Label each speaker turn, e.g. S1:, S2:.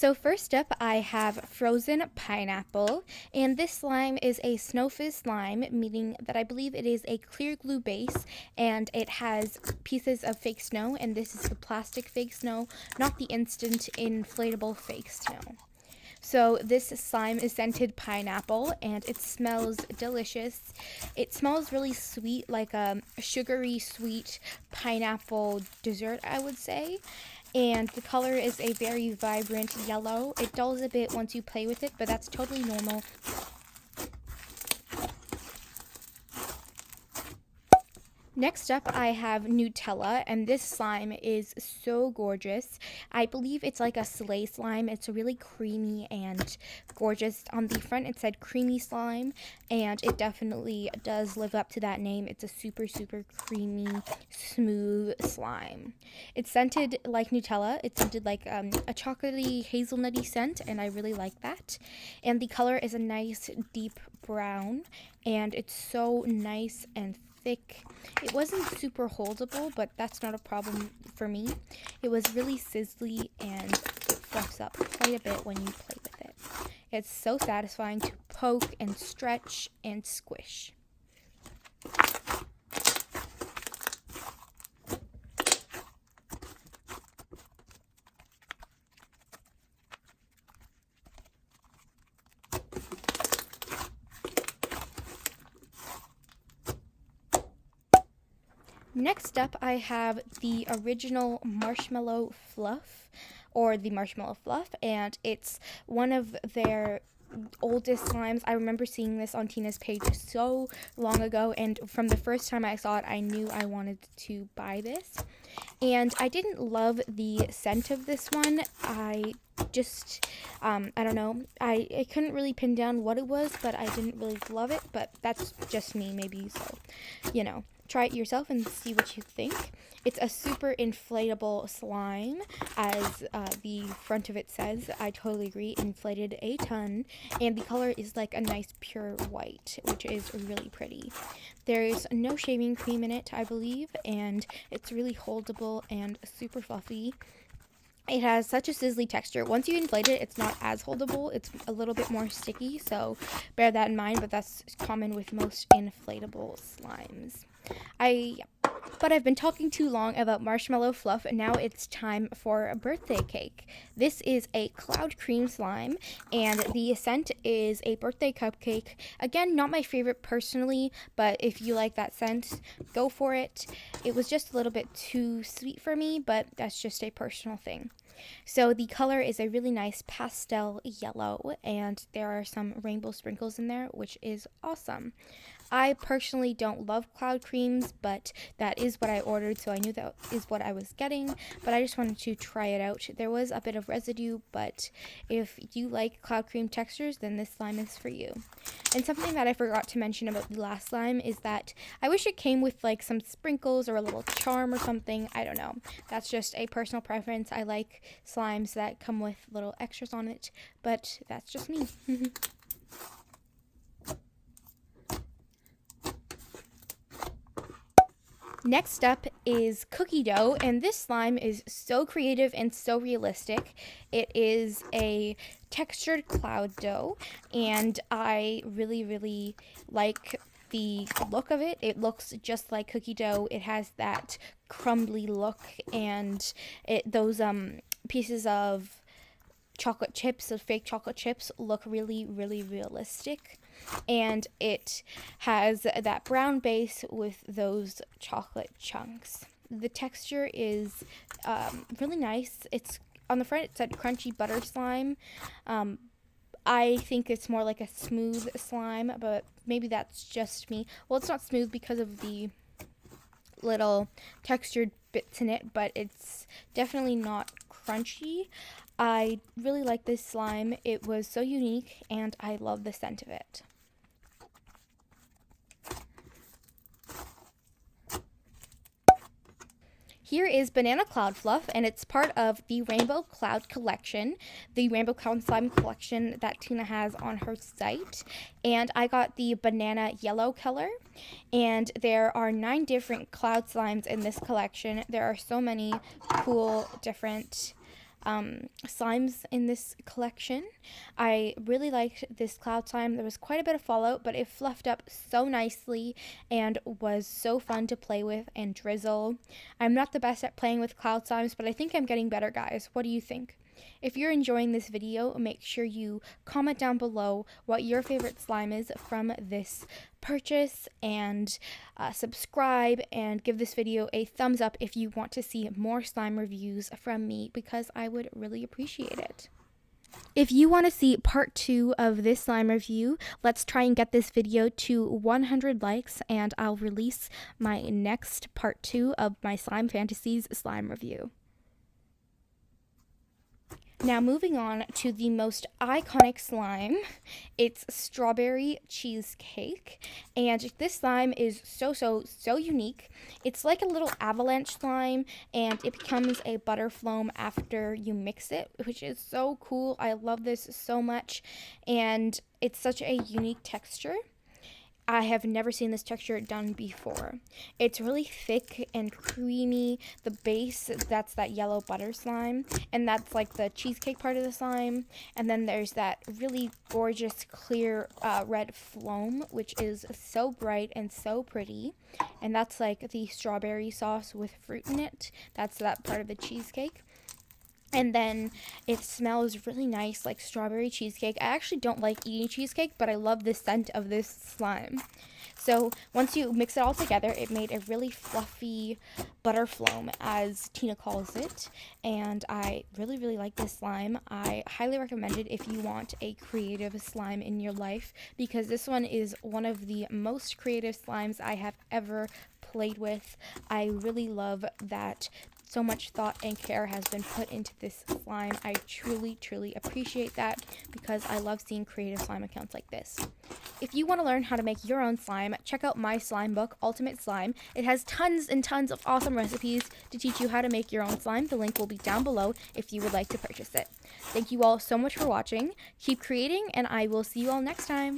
S1: So first up, I have frozen pineapple, and this slime is a snow fizz slime, meaning that I believe it is a clear glue base, and it has pieces of fake snow, and this is the plastic fake snow, not the instant inflatable fake snow. So this slime is scented pineapple, and it smells delicious. It smells really sweet, like a sugary sweet pineapple dessert, I would say. And the color is a very vibrant yellow. It dulls a bit once you play with it, but that's totally normal. Next up, I have Nutella, and this slime is so gorgeous. I believe it's like a sleigh slime. It's really creamy and gorgeous. On the front, it said creamy slime, and it definitely does live up to that name. It's a super, super creamy, smooth slime. It's scented like Nutella. It's scented like a chocolatey, hazelnutty scent, and I really like that. And the color is a nice, deep brown, and it's so nice and thick. It wasn't super holdable, but that's not a problem for me. It was really sizzly and it fluffs up quite a bit when you play with it. It's so satisfying to poke and stretch and squish. Next up, I have the original Marshmallow Fluff, or the Marshmallow Fluff, and it's one of their oldest slimes. I remember seeing this on Tina's page so long ago, and from the first time I saw it, I knew I wanted to buy this. And I didn't love the scent of this one. I just, I don't know. I couldn't really pin down what it was, but I didn't really love it. But that's just me, maybe. So, try it yourself and see what you think. It's a super inflatable slime, as the front of it says. I totally agree. Inflated a ton. And the color is like a nice pure white, which is really pretty. There's no shaving cream in it, I believe, and it's really holdable and super fluffy. It has such a sizzly texture. Once you inflate it, it's not as holdable. It's a little bit more sticky, so bear that in mind, but that's common with most inflatable slimes. But I've been talking too long about Marshmallow Fluff, and now it's time for a birthday cake. This is a cloud cream slime, and the scent is a birthday cupcake. Again, not my favorite personally, but if you like that scent, go for it. It was just a little bit too sweet for me, but that's just a personal thing. So the color is a really nice pastel yellow, and there are some rainbow sprinkles in there, which is awesome. I personally don't love cloud creams, but that is what I ordered, so I knew that is what I was getting, but I just wanted to try it out. There was a bit of residue, but if you like cloud cream textures, then this slime is for you. And something that I forgot to mention about the last slime is that I wish it came with like some sprinkles or a little charm or something. I don't know. That's just a personal preference. I like slimes that come with little extras on it, but that's just me. Next up is cookie dough, and this slime is so creative and so realistic. It is a textured cloud dough, and I really, really like the look of it. It looks just like cookie dough. It has that crumbly look, and those pieces of chocolate chips, of fake chocolate chips, look really, really realistic. And it has that brown base with those chocolate chunks. The texture is really nice. It's on the front, it said crunchy butter slime. I think it's more like a smooth slime, but maybe that's just me. Well, it's not smooth because of the little textured bits in it, but it's definitely not crunchy. I really like this slime. It was so unique, and I love the scent of it. Here is Banana Cloud Fluff, and it's part of the Rainbow Cloud collection, the Rainbow Cloud Slime collection that Tina has on her site. And I got the banana yellow color, and there are 9 different cloud slimes in this collection. There are so many cool different slimes in this collection. I really liked this cloud slime. There was quite a bit of fallout, but it fluffed up so nicely and was so fun to play with and drizzle. I'm not the best at playing with cloud slimes, but I think I'm getting better, guys. What do you think? If you're enjoying this video, make sure you comment down below what your favorite slime is from this purchase, and subscribe and give this video a thumbs up if you want to see more slime reviews from me, because I would really appreciate it. If you want to see part 2 of this slime review, let's try and get this video to 100 likes and I'll release my next part 2 of my Slime Fantasies slime review. Now moving on to the most iconic slime, it's strawberry cheesecake, and this slime is so unique. It's like a little avalanche slime, and it becomes a butter foam after you mix it, which is so cool. I love this so much, and it's such a unique texture. I have never seen this texture done before. It's really thick and creamy. The base, that's that yellow butter slime, and that's like the cheesecake part of the slime. And then there's that really gorgeous clear red foam, which is so bright and so pretty. And that's like the strawberry sauce with fruit in it. That's that part of the cheesecake. And then it smells really nice, like strawberry cheesecake. I actually don't like eating cheesecake, but I love the scent of this slime. So once you mix it all together, it made a really fluffy butter foam, as Tina calls it. And I really like this slime. I highly recommend it if you want a creative slime in your life, because this one is one of the most creative slimes I have ever played with. I really love that so much thought and care has been put into this slime. I truly appreciate that, because I love seeing creative slime accounts like this. If you want to learn how to make your own slime, check out my slime book, Ultimate Slime. It has tons and tons of awesome recipes to teach you how to make your own slime. The link will be down below if you would like to purchase it. Thank you all so much for watching. Keep creating, and I will see you all next time.